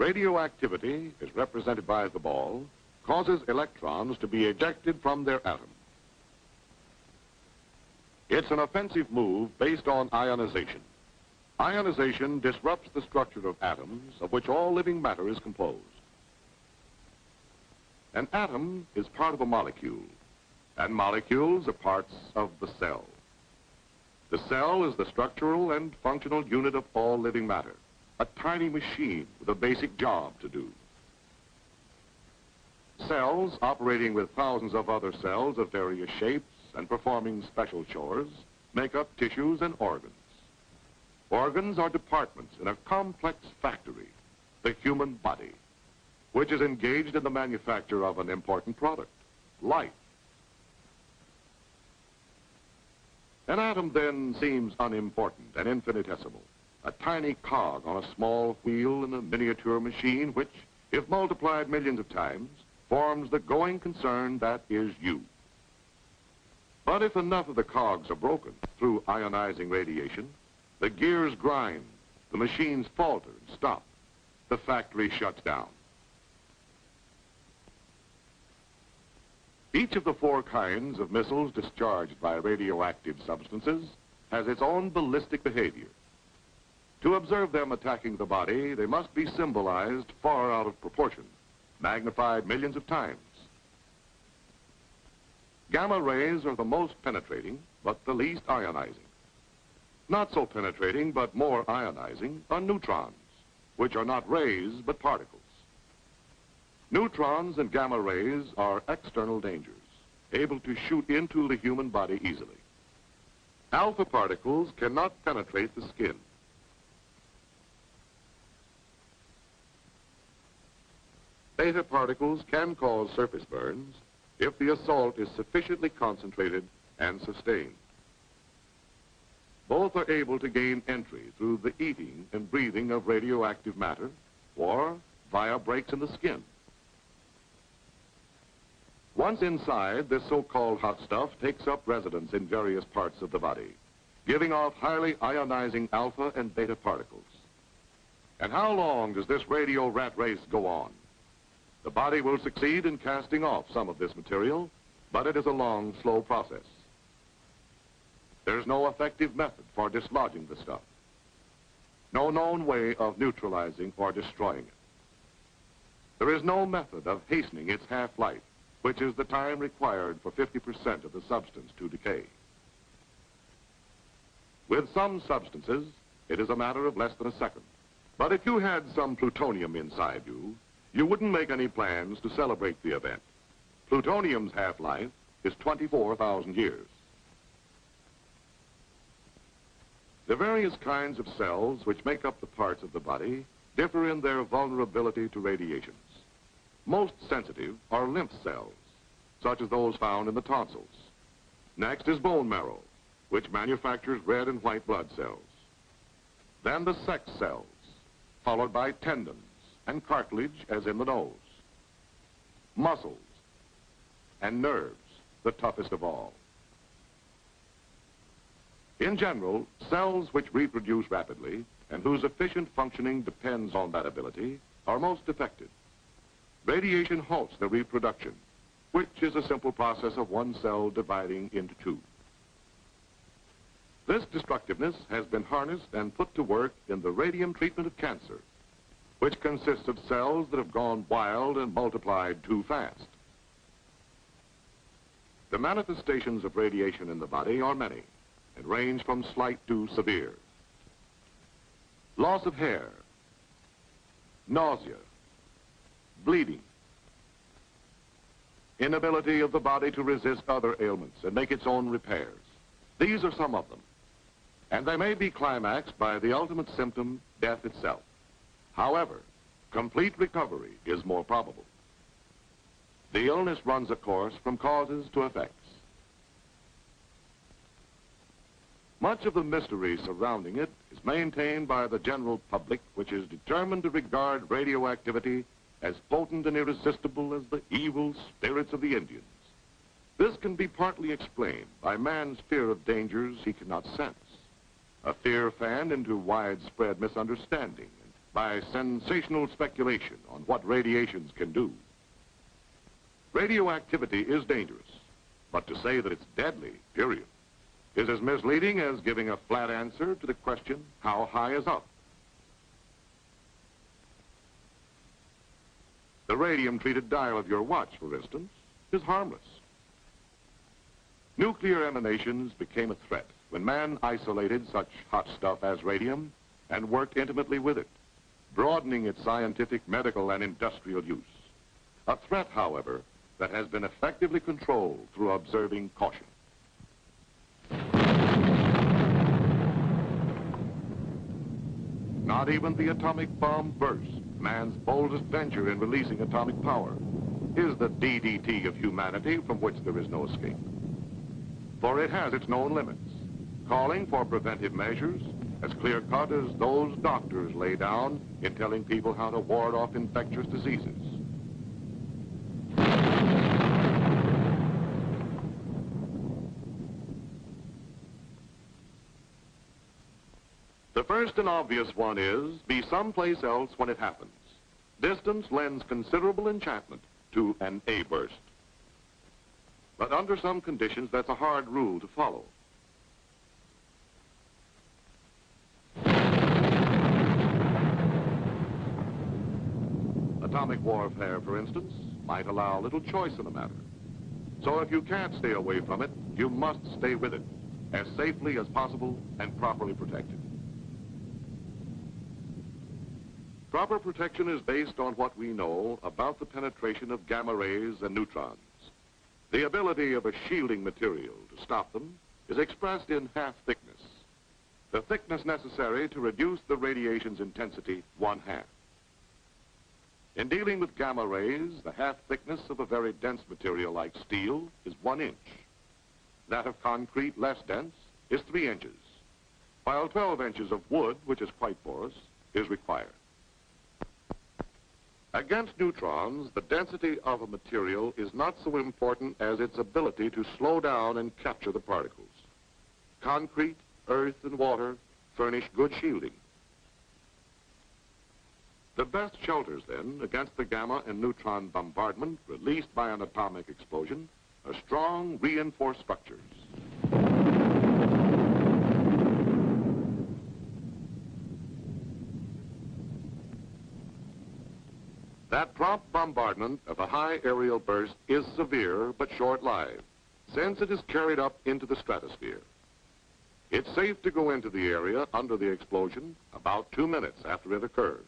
Radioactivity, as represented by the ball, causes electrons to be ejected from their atom. It's an offensive move based on ionization. Ionization disrupts the structure of atoms, of which all living matter is composed. An atom is part of a molecule, and molecules are parts of the cell. The cell is the structural and functional unit of all living matter, a tiny machine with a basic job to do. Cells operating with thousands of other cells of various shapes and performing special chores make up tissues and organs. Organs are departments in a complex factory, the human body, which is engaged in the manufacture of an important product, life. An atom then seems unimportant and infinitesimal, a tiny cog on a small wheel in a miniature machine which, if multiplied millions of times, forms the going concern that is you. But if enough of the cogs are broken through ionizing radiation, the gears grind, the machines falter and stop, the factory shuts down. Each of the 4 kinds of missiles discharged by radioactive substances has its own ballistic behavior. To observe them attacking the body, they must be symbolized far out of proportion, magnified millions of times. Gamma rays are the most penetrating, but the least ionizing. Not so penetrating, but more ionizing, are neutrons, which are not rays, but particles. Neutrons and gamma rays are external dangers, able to shoot into the human body easily. Alpha particles cannot penetrate the skin. Beta particles can cause surface burns if the assault is sufficiently concentrated and sustained. Both are able to gain entry through the eating and breathing of radioactive matter or via breaks in the skin. Once inside, this so-called hot stuff takes up residence in various parts of the body, giving off highly ionizing alpha and beta particles. And how long does this radio rat race go on? The body will succeed in casting off some of this material, but it is a long, slow process. There's no effective method for dislodging the stuff. No known way of neutralizing or destroying it. There is no method of hastening its half-life, which is the time required for 50% of the substance to decay. With some substances, it is a matter of less than a second. But if you had some plutonium inside you, you wouldn't make any plans to celebrate the event. Plutonium's half-life is 24,000 years. The various kinds of cells which make up the parts of the body differ in their vulnerability to radiations. Most sensitive are lymph cells, such as those found in the tonsils. Next is bone marrow, which manufactures red and white blood cells. Then the sex cells, followed by tendons and cartilage, as in the nose. Muscles and nerves, the toughest of all. In general, cells which reproduce rapidly and whose efficient functioning depends on that ability are most affected. Radiation halts their reproduction, which is a simple process of one cell dividing into 2. This destructiveness has been harnessed and put to work in the radium treatment of cancer, which consists of cells that have gone wild and multiplied too fast. The manifestations of radiation in the body are many and range from slight to severe. Loss of hair, nausea, bleeding, inability of the body to resist other ailments and make its own repairs. These are some of them. And they may be climaxed by the ultimate symptom, death itself. However, complete recovery is more probable. The illness runs a course from causes to effects. Much of the mystery surrounding it is maintained by the general public, which is determined to regard radioactivity as potent and irresistible as the evil spirits of the Indians. This can be partly explained by man's fear of dangers he cannot sense, a fear fanned into widespread misunderstanding and by sensational speculation on what radiations can do. Radioactivity is dangerous, but to say that it's deadly, period, is as misleading as giving a flat answer to the question, how high is up? The radium-treated dial of your watch, for instance, is harmless. Nuclear emanations became a threat when man isolated such hot stuff as radium and worked intimately with it, broadening its scientific, medical, and industrial use. A threat, however, that has been effectively controlled through observing caution. Not even the atomic bomb burst, man's boldest venture in releasing atomic power, is the DDT of humanity from which there is no escape. For it has its known limits, calling for preventive measures as clear-cut as those doctors lay down in telling people how to ward off infectious diseases. The first and obvious one is, be someplace else when it happens. Distance lends considerable enchantment to an A-burst. But under some conditions, that's a hard rule to follow. Atomic warfare, for instance, might allow little choice in the matter. So if you can't stay away from it, you must stay with it, as safely as possible and properly protected. Proper protection is based on what we know about the penetration of gamma rays and neutrons. The ability of a shielding material to stop them is expressed in half thickness, the thickness necessary to reduce the radiation's intensity 1/2. In dealing with gamma rays, the half thickness of a very dense material like steel is 1 inch. That of concrete, less dense, is 3 inches, while 12 inches of wood, which is quite porous, is required. Against neutrons, the density of a material is not so important as its ability to slow down and capture the particles. Concrete, earth, and water furnish good shielding. The best shelters, then, against the gamma and neutron bombardment released by an atomic explosion are strong, reinforced structures. That prompt bombardment of a high aerial burst is severe but short-lived, since it is carried up into the stratosphere. It's safe to go into the area under the explosion about 2 minutes after it occurs.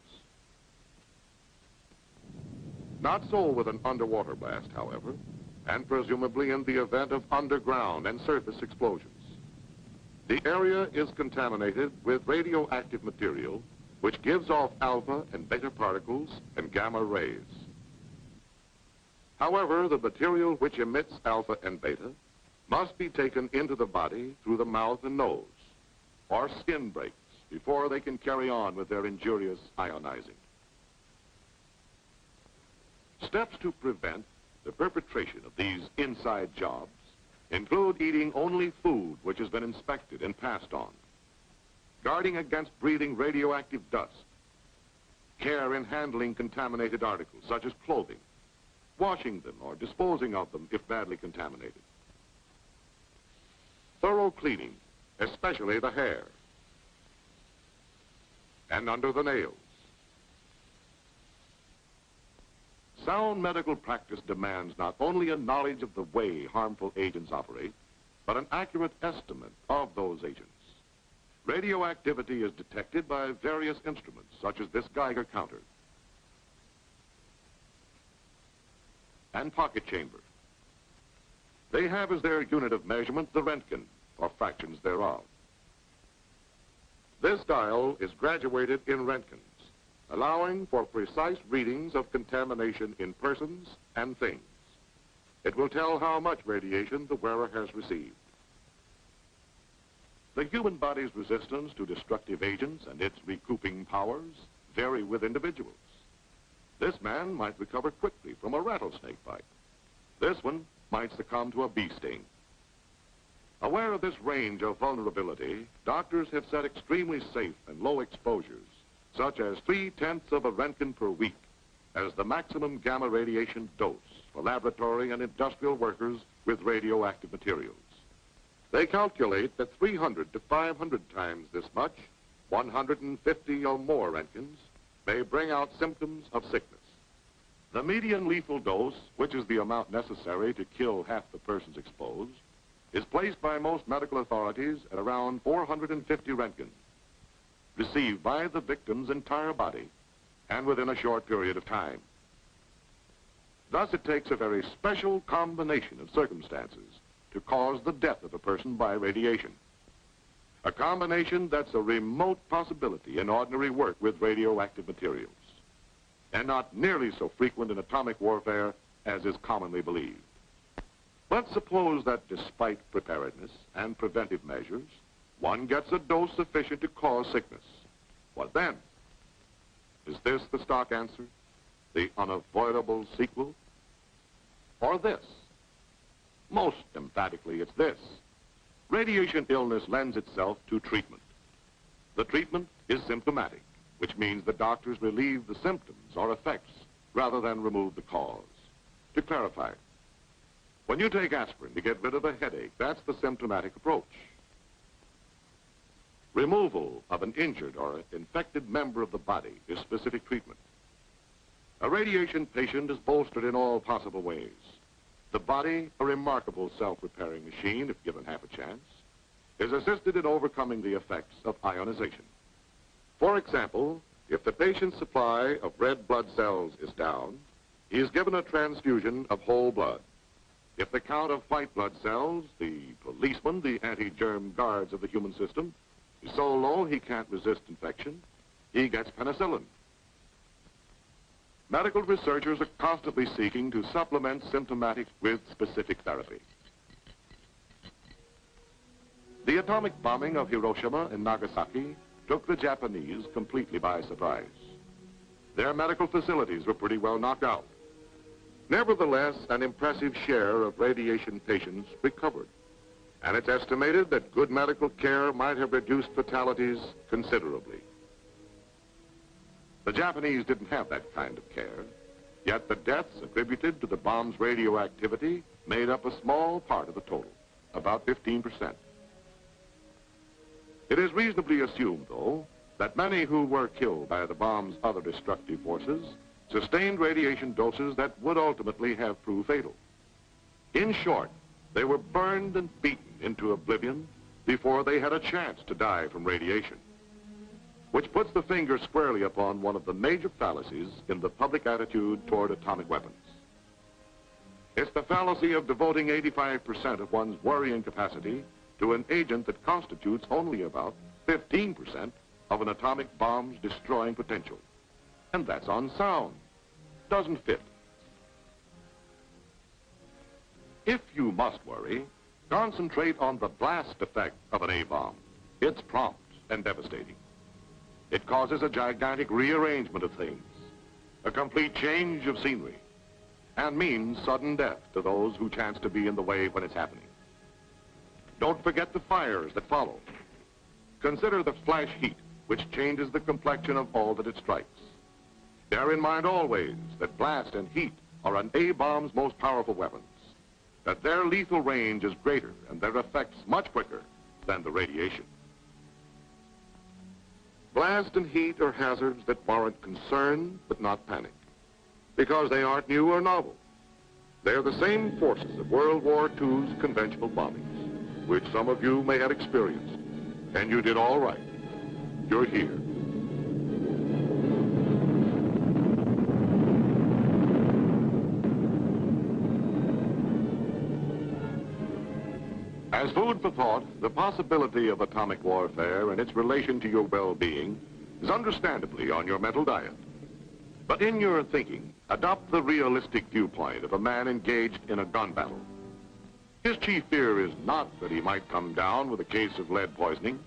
Not so with an underwater blast, however, and presumably in the event of underground and surface explosions. The area is contaminated with radioactive material which gives off alpha and beta particles and gamma rays. However, the material which emits alpha and beta must be taken into the body through the mouth and nose, or skin breaks, before they can carry on with their injurious ionizing. Steps to prevent the perpetration of these inside jobs include eating only food which has been inspected and passed on, guarding against breathing radioactive dust, care in handling contaminated articles such as clothing, washing them or disposing of them if badly contaminated, thorough cleaning, especially the hair and under the nails. Sound medical practice demands not only a knowledge of the way harmful agents operate, but an accurate estimate of those agents. Radioactivity is detected by various instruments, such as this Geiger counter and pocket chamber. They have as their unit of measurement the Röntgen, or fractions thereof. This dial is graduated in Röntgens, allowing for precise readings of contamination in persons and things. It will tell how much radiation the wearer has received. The human body's resistance to destructive agents and its recouping powers vary with individuals. This man might recover quickly from a rattlesnake bite. This one might succumb to a bee sting. Aware of this range of vulnerability, doctors have set extremely safe and low exposures, such as 3/10 of a Roentgen per week, as the maximum gamma radiation dose for laboratory and industrial workers with radioactive materials. They calculate that 300 to 500 times this much, 150 or more Roentgens, may bring out symptoms of sickness. The median lethal dose, which is the amount necessary to kill half the persons exposed, is placed by most medical authorities at around 450 Roentgens, received by the victim's entire body and within a short period of time. Thus, it takes a very special combination of circumstances to cause the death of a person by radiation. A combination that's a remote possibility in ordinary work with radioactive materials, and not nearly so frequent in atomic warfare as is commonly believed. But suppose that despite preparedness and preventive measures, one gets a dose sufficient to cause sickness. What then? Is this the stock answer? The unavoidable sequel? Or this? Most emphatically, it's this. Radiation illness lends itself to treatment. The treatment is symptomatic, which means the doctors relieve the symptoms or effects rather than remove the cause. To clarify, when you take aspirin to get rid of a headache, that's the symptomatic approach. Removal of an injured or infected member of the body is specific treatment. A radiation patient is bolstered in all possible ways. The body, a remarkable self-repairing machine, if given half a chance, is assisted in overcoming the effects of ionization. For example, if the patient's supply of red blood cells is down, he is given a transfusion of whole blood. If the count of white blood cells, the policemen, the anti-germ guards of the human system, is so low he can't resist infection, he gets penicillin. Medical researchers are constantly seeking to supplement symptomatic with specific therapy. The atomic bombing of Hiroshima and Nagasaki took the Japanese completely by surprise. Their medical facilities were pretty well knocked out. Nevertheless, an impressive share of radiation patients recovered, and it's estimated that good medical care might have reduced fatalities considerably. The Japanese didn't have that kind of care, yet the deaths attributed to the bomb's radioactivity made up a small part of the total, about 15%. It is reasonably assumed, though, that many who were killed by the bomb's other destructive forces sustained radiation doses that would ultimately have proved fatal. In short, they were burned and beaten into oblivion before they had a chance to die from radiation, which puts the finger squarely upon one of the major fallacies in the public attitude toward atomic weapons. It's the fallacy of devoting 85% of one's worrying capacity to an agent that constitutes only about 15% of an atomic bomb's destroying potential. And that's unsound. Doesn't fit. If you must worry, concentrate on the blast effect of an A-bomb. It's prompt and devastating. It causes a gigantic rearrangement of things, a complete change of scenery, and means sudden death to those who chance to be in the way when it's happening. Don't forget the fires that follow. Consider the flash heat, which changes the complexion of all that it strikes. Bear in mind always that blast and heat are an A-bomb's most powerful weapons, that their lethal range is greater and their effects much quicker than the radiation. Blast and heat are hazards that warrant concern but not panic, because they aren't new or novel. They're the same forces of World War II's conventional bombings, which some of you may have experienced, and you did all right. You're here. As food for thought, the possibility of atomic warfare and its relation to your well-being is understandably on your mental diet. But in your thinking, adopt the realistic viewpoint of a man engaged in a gun battle. His chief fear is not that he might come down with a case of lead poisoning,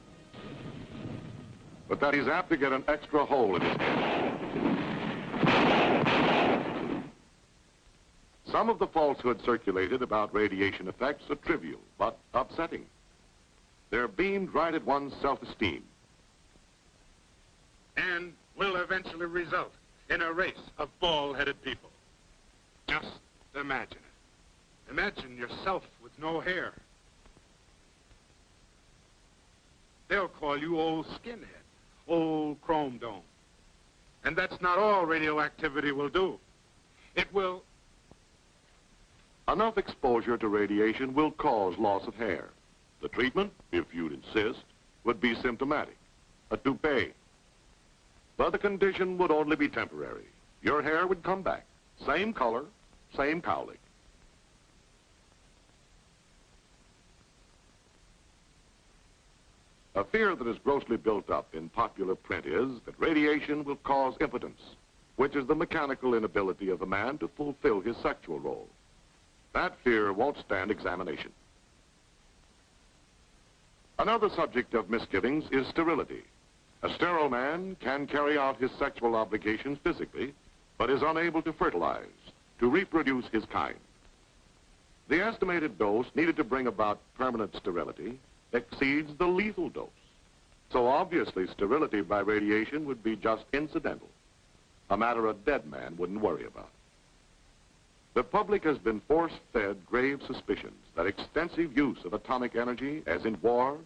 but that he's apt to get an extra hole in his head. Some of the falsehoods circulated about radiation effects are trivial, but upsetting. They're beamed right at one's self-esteem. And will eventually result in a race of bald-headed people. Just imagine it. Imagine yourself with no hair. They'll call you old skinhead, old chrome dome. And that's not all radioactivity will do. It will... Enough exposure to radiation will cause loss of hair. The treatment, if you'd insist, would be symptomatic, a toupee. But the condition would only be temporary. Your hair would come back, same color, same cowlick. A fear that is grossly built up in popular print is that radiation will cause impotence, which is the mechanical inability of a man to fulfill his sexual role. That fear won't stand examination. Another subject of misgivings is sterility. A sterile man can carry out his sexual obligations physically, but is unable to fertilize, to reproduce his kind. The estimated dose needed to bring about permanent sterility exceeds the lethal dose. So obviously sterility by radiation would be just incidental, a matter a dead man wouldn't worry about. The public has been force-fed grave suspicions that extensive use of atomic energy, as in war,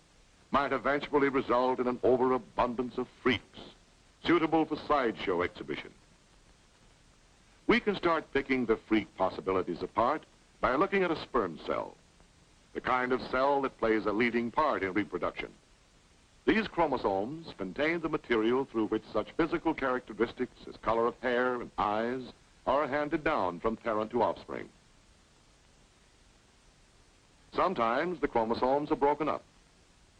might eventually result in an overabundance of freaks, suitable for sideshow exhibition. We can start picking the freak possibilities apart by looking at a sperm cell, the kind of cell that plays a leading part in reproduction. These chromosomes contain the material through which such physical characteristics as color of hair and eyes are handed down from parent to offspring. Sometimes the chromosomes are broken up.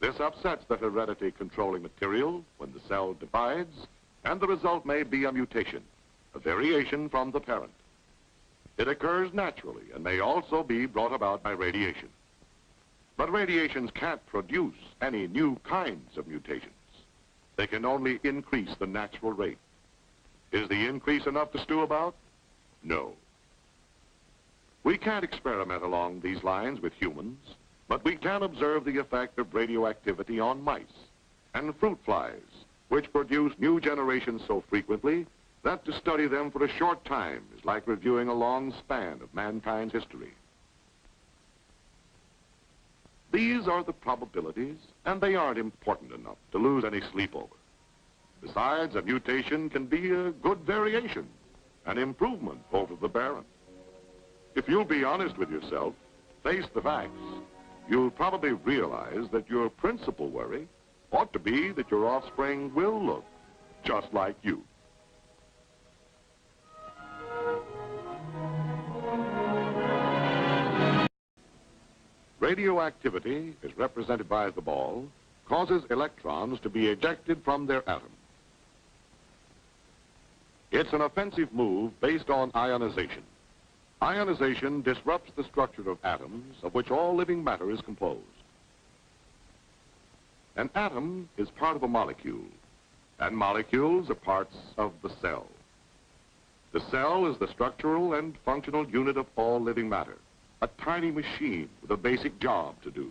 This upsets the heredity controlling material when the cell divides, and the result may be a mutation, a variation from the parent. It occurs naturally and may also be brought about by radiation. But radiations can't produce any new kinds of mutations. They can only increase the natural rate. Is the increase enough to stew about? No. We can't experiment along these lines with humans, but we can observe the effect of radioactivity on mice and fruit flies, which produce new generations so frequently that to study them for a short time is like reviewing a long span of mankind's history. These are the probabilities, and they aren't important enough to lose any sleep over. Besides, a mutation can be a good variation, an improvement over the barren. If you'll be honest with yourself, face the facts, you'll probably realize that your principal worry ought to be that your offspring will look just like you. Radioactivity, as represented by the ball, causes electrons to be ejected from their atom. It's an offensive move based on ionization. Ionization disrupts the structure of atoms of which all living matter is composed. An atom is part of a molecule, and molecules are parts of the cell. The cell is the structural and functional unit of all living matter, a tiny machine with a basic job to do.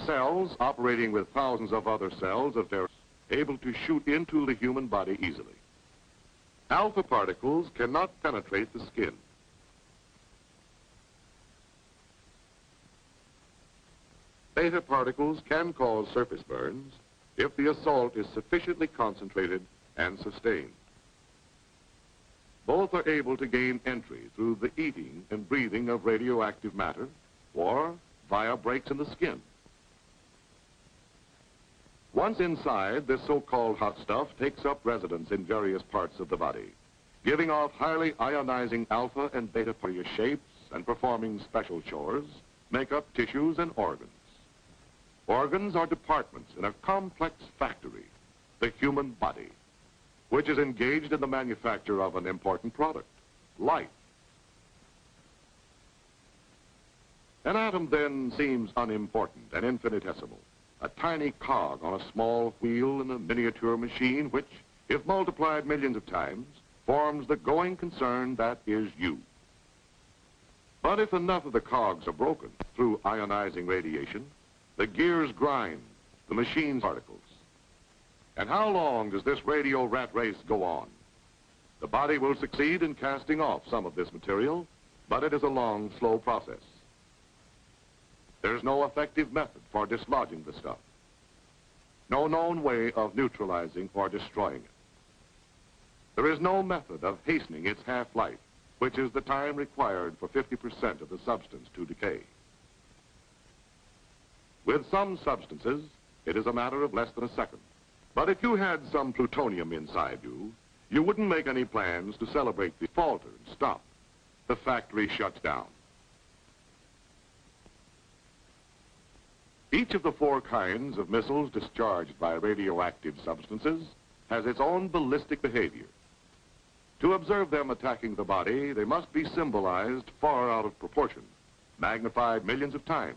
Cells operating with thousands of other cells of their able to shoot into the human body easily. Alpha particles cannot penetrate the skin. Beta particles can cause surface burns if the assault is sufficiently concentrated and sustained. Both are able to gain entry through the eating and breathing of radioactive matter or via breaks in the skin. Once inside, this so-called hot stuff takes up residence in various parts of the body, giving off highly ionizing alpha and beta various shapes and performing special chores, make up tissues and organs. Organs are departments in a complex factory, the human body, which is engaged in the manufacture of an important product, life. An atom then seems unimportant and infinitesimal, a tiny cog on a small wheel in a miniature machine which, if multiplied millions of times, forms the going concern that is you. But if enough of the cogs are broken through ionizing radiation, the gears grind, the machine's particles. And how long does this radio rat race go on? The body will succeed in casting off some of this material, but it is a long, slow process. There's no effective method for dislodging the stuff. No known way of neutralizing or destroying it. There is no method of hastening its half-life, which is the time required for 50% of the substance to decay. With some substances, it is a matter of less than a second. But if you had some plutonium inside you, you wouldn't make any plans to celebrate the falter and stop. The factory shuts down. Each of the 4 kinds of missiles discharged by radioactive substances has its own ballistic behavior. To observe them attacking the body, they must be symbolized far out of proportion, magnified millions of times.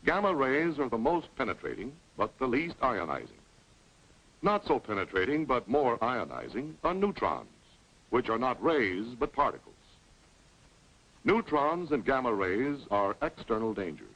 Gamma rays are the most penetrating, but the least ionizing. Not so penetrating, but more ionizing, are neutrons, which are not rays, but particles. Neutrons and gamma rays are external dangers.